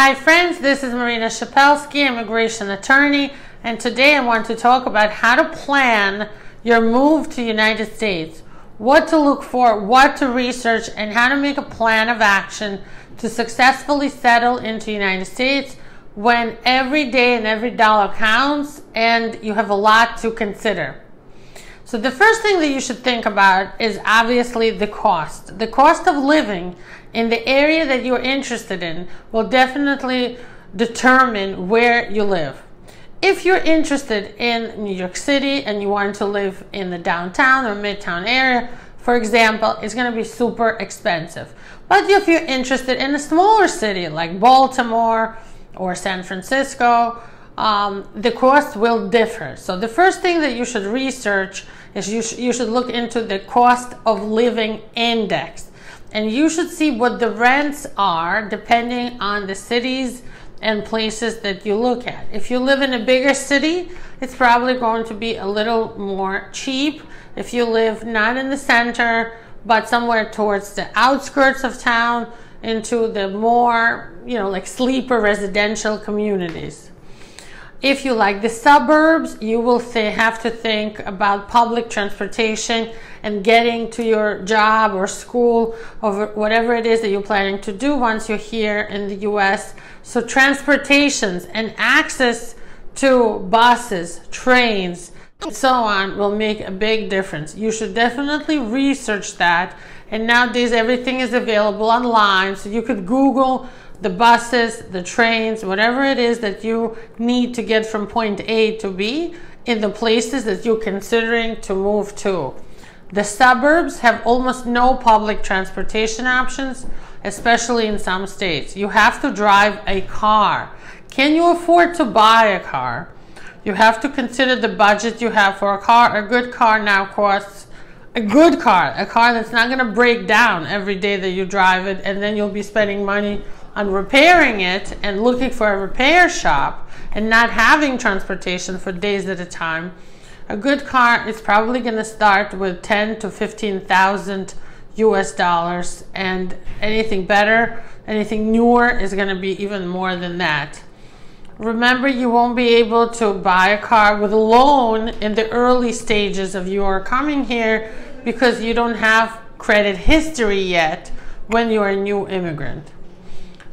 Hi friends, this is Marina Shepelsky, immigration attorney, and today I want to talk about how to plan your move to the United States, what to look for, what to research, and how to make a plan of action to successfully settle into the United States when every day and every dollar counts and you have a lot to consider. So the first thing that you should think about is obviously the cost. The cost of living in the area that you're interested in will definitely determine where you live. If you're interested in New York City and you want to live in the downtown or midtown area, for example, it's going to be super expensive. But if you're interested in a smaller city like Baltimore or San Francisco, the cost will differ. So the first thing that you should research is you should look into the cost of living index. And you should see what the rents are depending on the cities and places that you look at. If you live in a bigger city, it's probably going to be a little more cheap. If you live not in the center, but somewhere towards the outskirts of town, into the more, like sleeper residential communities. If you like the suburbs, you will have to think about public transportation and getting to your job or school or whatever it is that you're planning to do once you're here in the US. So transportations and access to buses, trains, and so on will make a big difference. You should definitely research that. And nowadays everything is available online, so you could Google the buses, the trains, whatever it is that you need to get from point A to B in the places that you're considering to move to. The suburbs have almost no public transportation options, especially in some states. You have to drive a car. Can you afford to buy a car? You have to consider the budget you have for a car. A good car now costs a car that's not going to break down every day that you drive it, and then you'll be spending money on repairing it and looking for a repair shop and not having transportation for days at a time. A good car is probably going to start with 10 to 15,000 US dollars, and anything better, anything newer is going to be even more than that. Remember, you won't be able to buy a car with a loan in the early stages of your coming here because you don't have credit history yet when you're a new immigrant.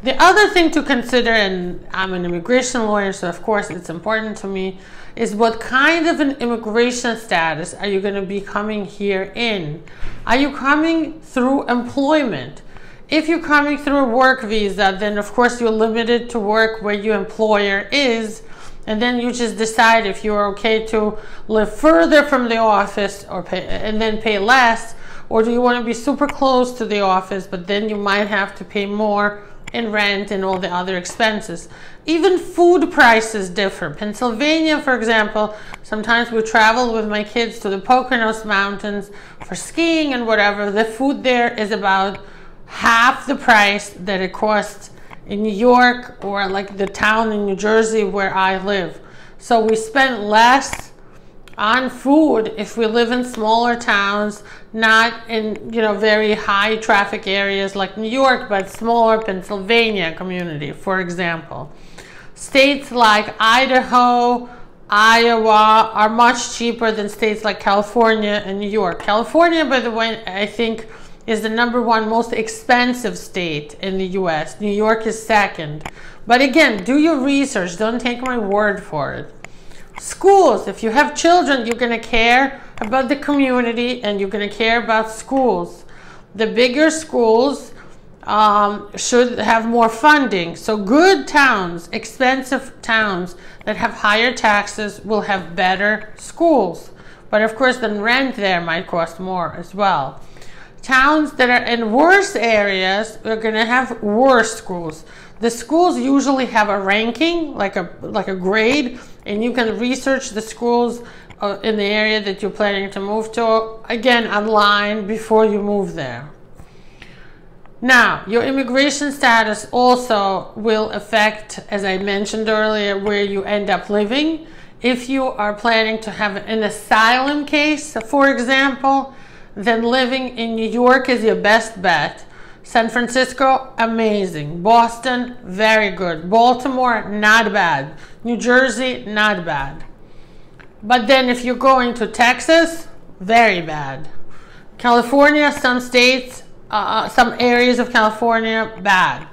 The other thing to consider, and I'm an immigration lawyer, so of course it's important to me, is what kind of an immigration status are you going to be coming here in? Are you coming through employment? If you're coming through a work visa, then of course you're limited to work where your employer is, and then you just decide if you're okay to live further from the office and then pay less, or do you want to be super close to the office, but then you might have to pay more in rent and all the other expenses. Even food prices differ. Pennsylvania, for example, sometimes we travel with my kids to the Poconos Mountains for skiing and whatever. The food there is about half the price that it costs in New York or like the town in New Jersey where I live. So we spend less on food if we live in smaller towns, not in very high traffic areas like New York, but smaller Pennsylvania community, for example. States like Idaho, Iowa are much cheaper than states like California and New York. California, by the way, I think is the #1 most expensive state in the US. New York is second. But again, do your research. Don't take my word for it. Schools, if you have children, you're going to care about the community and you're going to care about schools. The bigger schools should have more funding. So good towns, expensive towns that have higher taxes will have better schools. But of course, the rent there might cost more as well. Towns that are in worse areas are going to have worse schools. The schools usually have a ranking, like a grade, and you can research the schools in the area that you're planning to move to, again, online before you move there. Now, your immigration status also will affect, as I mentioned earlier, where you end up living. If you are planning to have an asylum case, for example, then living in New York is your best bet. San Francisco, amazing. Boston, very good. Baltimore, not bad. New Jersey, not bad. But then if you're going to Texas, very bad. California, some states, some areas of California, bad.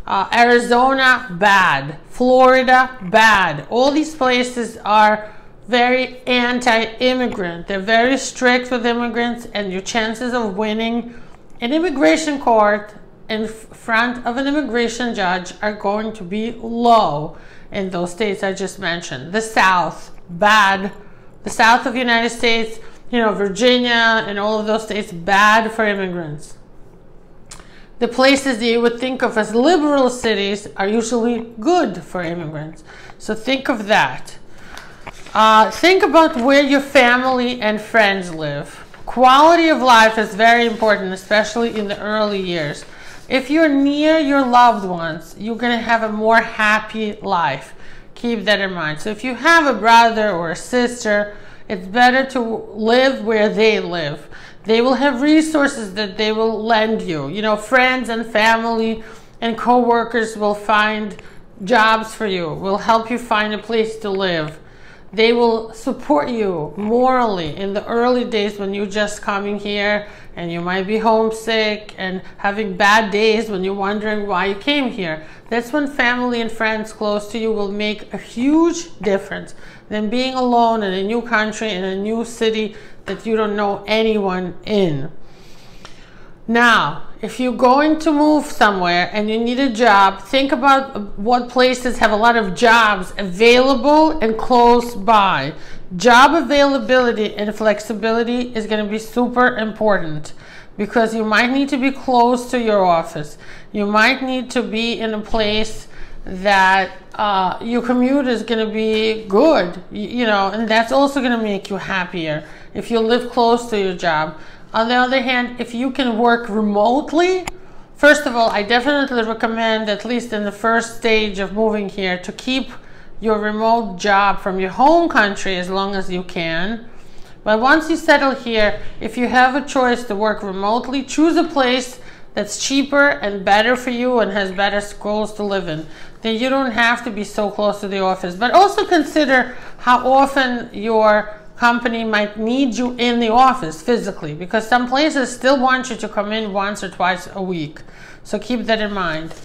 Arizona, bad. Florida, bad. All these places are very anti-immigrant. They're very strict with immigrants, and your chances of winning an immigration court in front of an immigration judge are going to be low in those states I just mentioned. The South, bad. The South of the United States, you know, Virginia and all of those states, bad for immigrants. The places that you would think of as liberal cities are usually good for immigrants. So think of that. Think about where your family and friends live. Quality of life is very important, especially in the early years. If you're near your loved ones, you're going to have a more happy life. Keep that in mind. So if you have a brother or a sister, it's better to live where they live. They will have resources that they will lend you. You know, friends and family and co-workers will find jobs for you, will help you find a place to live. They will support you morally in the early days when you're just coming here and you might be homesick and having bad days when you're wondering why you came here. That's when family and friends close to you will make a huge difference than being alone in a new country, in a new city that you don't know anyone in. Now, if you're going to move somewhere and you need a job, think about what places have a lot of jobs available and close by. Job availability and flexibility is going to be super important because you might need to be close to your office. You might need to be in a place that your commute is going to be good, you know, and that's also going to make you happier if you live close to your job. On the other hand, if you can work remotely, first of all, I definitely recommend, at least in the first stage of moving here, to keep your remote job from your home country as long as you can. But once you settle here, if you have a choice to work remotely, choose a place that's cheaper and better for you and has better schools to live in. Then you don't have to be so close to the office. But also consider how often your company might need you in the office physically, because some places still want you to come in once or twice a week. So keep that in mind.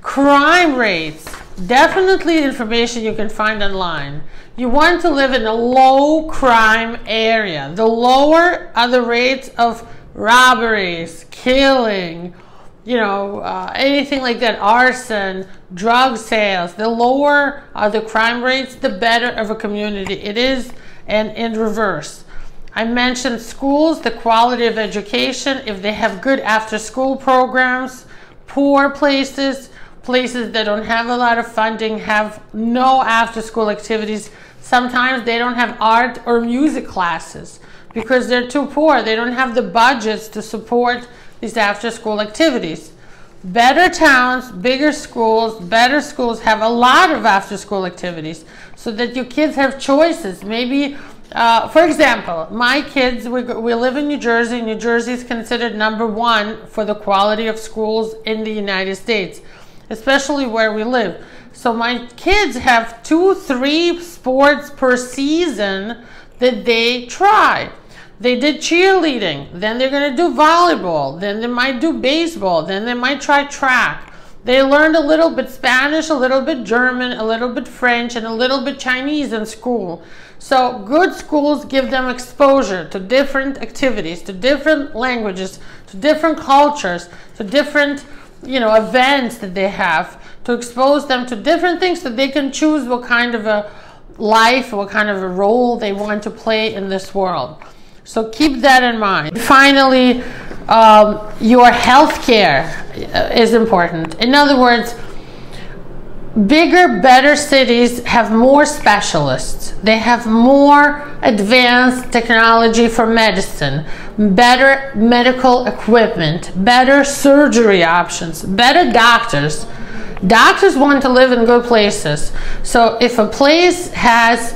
Crime rates, definitely information you can find online. You want to live in a low crime area. The lower are the rates of robberies, killing, you know, anything like that, arson, drug sales. The lower are the crime rates, the better of a community it is. And in reverse, I mentioned schools, the quality of education, if they have good after-school programs. Poor places, places that don't have a lot of funding, have no after-school activities. Sometimes they don't have art or music classes because they're too poor. They don't have the budgets to support these after-school activities. Better towns, bigger schools, better schools have a lot of after-school activities so that your kids have choices. Maybe, for example, my kids, we live in New Jersey. New Jersey is considered #1 for the quality of schools in the United States, especially where we live. So my kids have 2-3 sports per season that they try. They did cheerleading, then they're going to do volleyball, then they might do baseball, then they might try track. They learned a little bit Spanish, a little bit German, a little bit French, and a little bit Chinese in school. So good schools give them exposure to different activities, to different languages, to different cultures, to different, you know, events that they have, to expose them to different things so they can choose what kind of a life, what kind of a role they want to play in this world. So keep that in mind. Finally, your health care is important. In other words, bigger, better cities have more specialists. They have more advanced technology for medicine, better medical equipment, better surgery options, better doctors. Doctors want to live in good places. So if a place has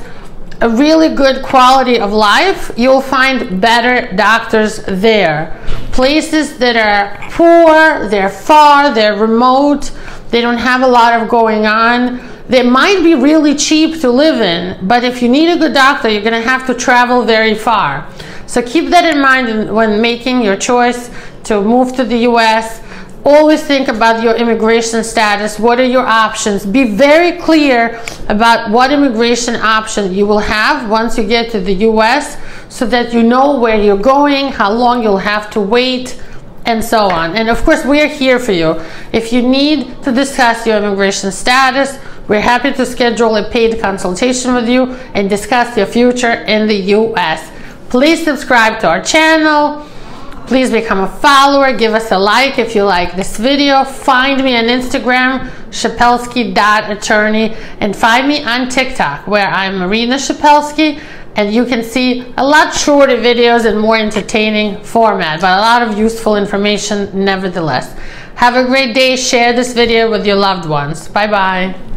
a really good quality of life, you'll find better doctors there. places that are poor, they're far, they're remote, they don't have a lot of going on. They might be really cheap to live in, but if you need a good doctor, you're going to have to travel very far. So keep that in mind when making your choice to move to the US. Always think about your immigration status. What are your options? Be very clear about what immigration option you will have once you get to the US, so that you know where you're going, how long you'll have to wait, and so on. And of course, we are here for you. If you need to discuss your immigration status, we're happy to schedule a paid consultation with you and discuss your future in the US. Please subscribe to our channel. Please become a follower. Give us a like if you like this video. Find me on Instagram, Shepelsky.attorney, and find me on TikTok, where I'm Marina Shepelsky, and you can see a lot shorter videos and more entertaining format, but a lot of useful information nevertheless. Have a great day. Share this video with your loved ones. Bye-bye.